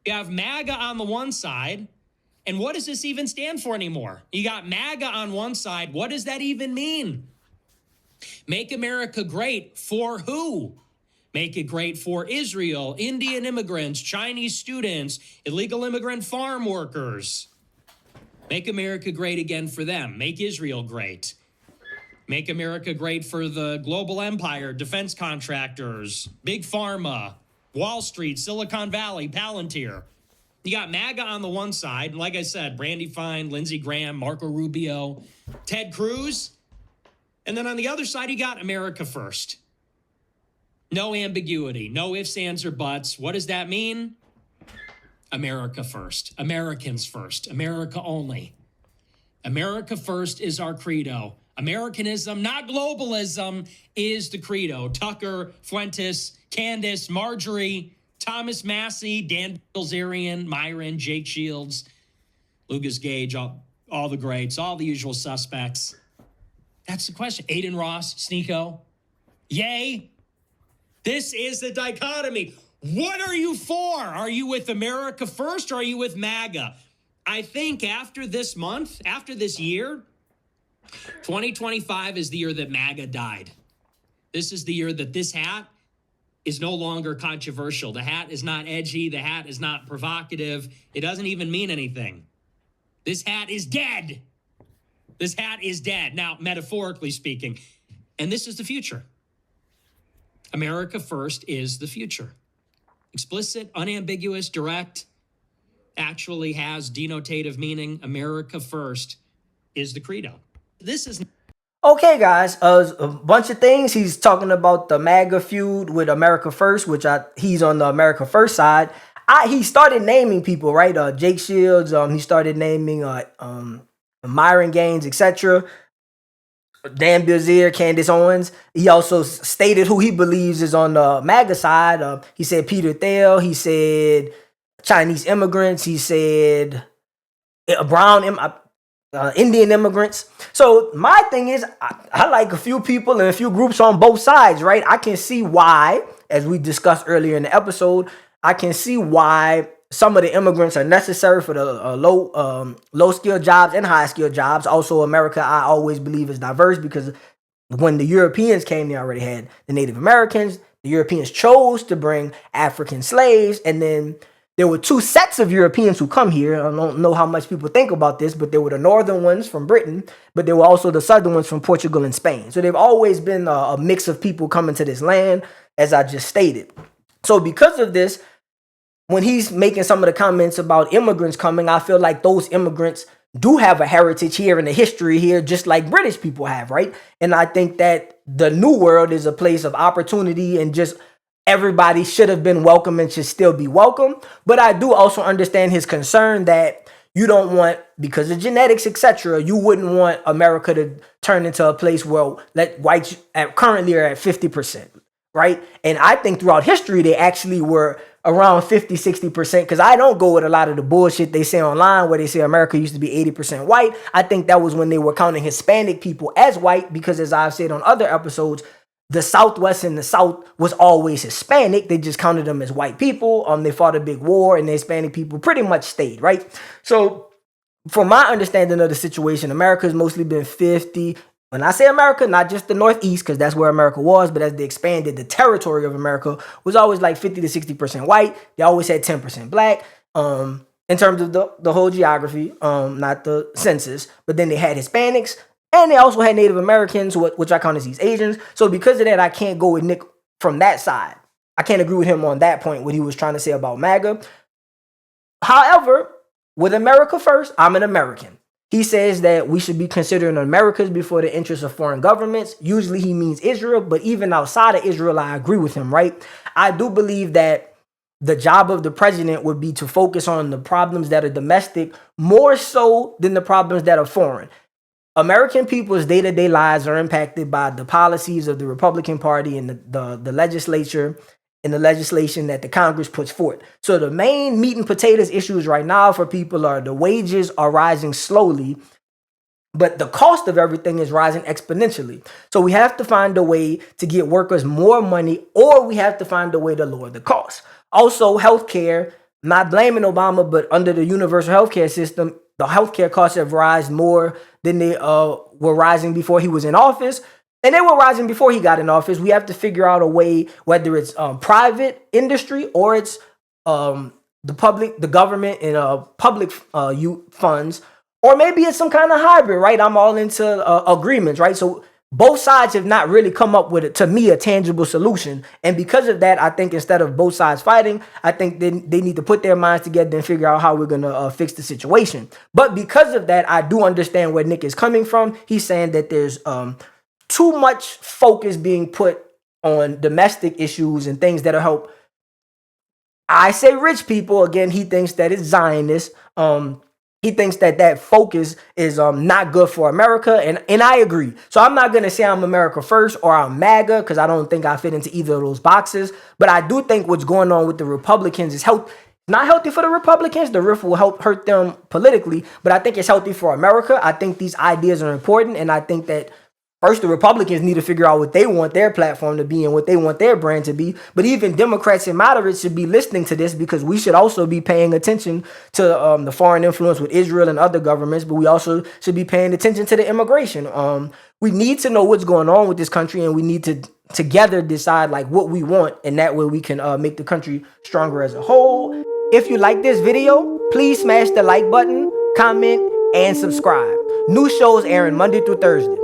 You have MAGA on the one side. And what does this even stand for anymore? You got MAGA on one side. What does that even mean? Make America great for who? Make it great for Israel, Indian immigrants, Chinese students, illegal immigrant farm workers. Make America great again for them. Make Israel great. Make America great for the global empire, defense contractors, big pharma, Wall Street, Silicon Valley, Palantir. You got MAGA on the one side, and like I said, Brandy Fine, Lindsey Graham, Marco Rubio, Ted Cruz. And then on the other side, you got America first. No ambiguity, no ifs, ands, or buts. What does that mean? America first, Americans first, America only. America first is our credo. Americanism, not globalism, is the credo. Tucker, Fuentes, Candace, Marjorie, Thomas Massie, Dan Bilzarian, Myron, Jake Shields, Lucas Gage, all the greats, all the usual suspects. That's the question. Adin Ross, Sneako. Yay. This is the dichotomy. What are you for? Are you with America first or are you with MAGA? I think after this month, after this year, 2025 is the year that MAGA died. This is the year that this hat is no longer controversial. The hat is not edgy. The hat is not provocative. It doesn't even mean anything. This hat is dead. This hat is dead. Now, metaphorically speaking, and this is the future. America first is the future. Explicit, unambiguous, direct, actually has denotative meaning. America first is the credo. This is... Okay, guys, a bunch of things. He's talking about the MAGA feud with America First, which he's on the America First side. He started naming people, right? Jake Shields. He started naming Myron Gaines, etc. Dan Bilzerian, Candace Owens. He also stated who he believes is on the MAGA side. He said Peter Thiel. He said Chinese immigrants. He said Indian immigrants. So my thing is, I like a few people and a few groups on both sides, right? I can see why, as we discussed earlier in the episode, I can see why some of the immigrants are necessary for the low-skilled jobs and high-skilled jobs. Also, America, I always believe, is diverse because when the Europeans came, they already had the Native Americans. The Europeans chose to bring African slaves, and then there were two sets of Europeans who come here. I don't know how much people think about this, but there were the northern ones from Britain, but there were also the southern ones from Portugal and Spain. So they've always been a mix of people coming to this land, as I just stated. So because of this, when he's making some of the comments about immigrants coming, I feel like those immigrants do have a heritage here and a history here, just like British people have, right? And I think that the new world is a place of opportunity and just everybody should have been welcome and should still be welcome. But I do also understand his concern that you don't want, because of genetics, etc., you wouldn't want America to turn into a place where whites currently are at 50%, right? And I think throughout history, they actually were around 50, 60%, because I don't go with a lot of the bullshit they say online where they say America used to be 80% white. I think that was when they were counting Hispanic people as white, because as I've said on other episodes, the Southwest and the South was always Hispanic. They just counted them as white people. They fought a big war and the Hispanic people pretty much stayed, right? So from my understanding of the situation, America has mostly been 50. When I say America, not just the Northeast, because that's where America was, but as they expanded, the territory of America was always like 50 to 60% white. They always had 10% black in terms of the whole geography, not the census. But then they had Hispanics, and they also had Native Americans, which I count as these Asians. So because of that, I can't go with Nick from that side. I can't agree with him on that point, what he was trying to say about MAGA. However, with America first, I'm an American. He says that we should be considering Americas before the interests of foreign governments. Usually he means Israel, but even outside of Israel, I agree with him, right? I do believe that the job of the president would be to focus on the problems that are domestic more so than the problems that are foreign. American people's day-to-day lives are impacted by the policies of the Republican Party and the legislature and the legislation that the Congress puts forth. So the main meat and potatoes issues right now for people are the wages are rising slowly, but the cost of everything is rising exponentially. So we have to find a way to get workers more money, or we have to find a way to lower the cost. Also, healthcare, not blaming Obama, but under the universal healthcare system, the healthcare costs have risen more than they were rising before he was in office. And they were rising before he got in office. We have to figure out a way, whether it's private industry or it's the government and public funds, or maybe it's some kind of hybrid, right? I'm all into agreements, right? So both sides have not really come up with, to me, a tangible solution. And because of that, I think instead of both sides fighting, I think they need to put their minds together and figure out how we're going to fix the situation. But because of that, I do understand where Nick is coming from. He's saying that there's too much focus being put on domestic issues and things that'll help, I say, rich people. Again, he thinks that it's Zionist. He thinks that focus is not good for America, and I agree. So I'm not going to say I'm America first or I'm MAGA, because I don't think I fit into either of those boxes. But I do think what's going on with the Republicans is not healthy for the Republicans. The rift will hurt them politically, but I think it's healthy for America. I think these ideas are important, and I think that first, the Republicans need to figure out what they want their platform to be and what they want their brand to be. But even Democrats and moderates should be listening to this, because we should also be paying attention to the foreign influence with Israel and other governments. But we also should be paying attention to the immigration. We need to know what's going on with this country, and we need to together decide like what we want. And that way we can make the country stronger as a whole. If you like this video, please smash the like button, comment, and subscribe. New shows airing Monday through Thursday.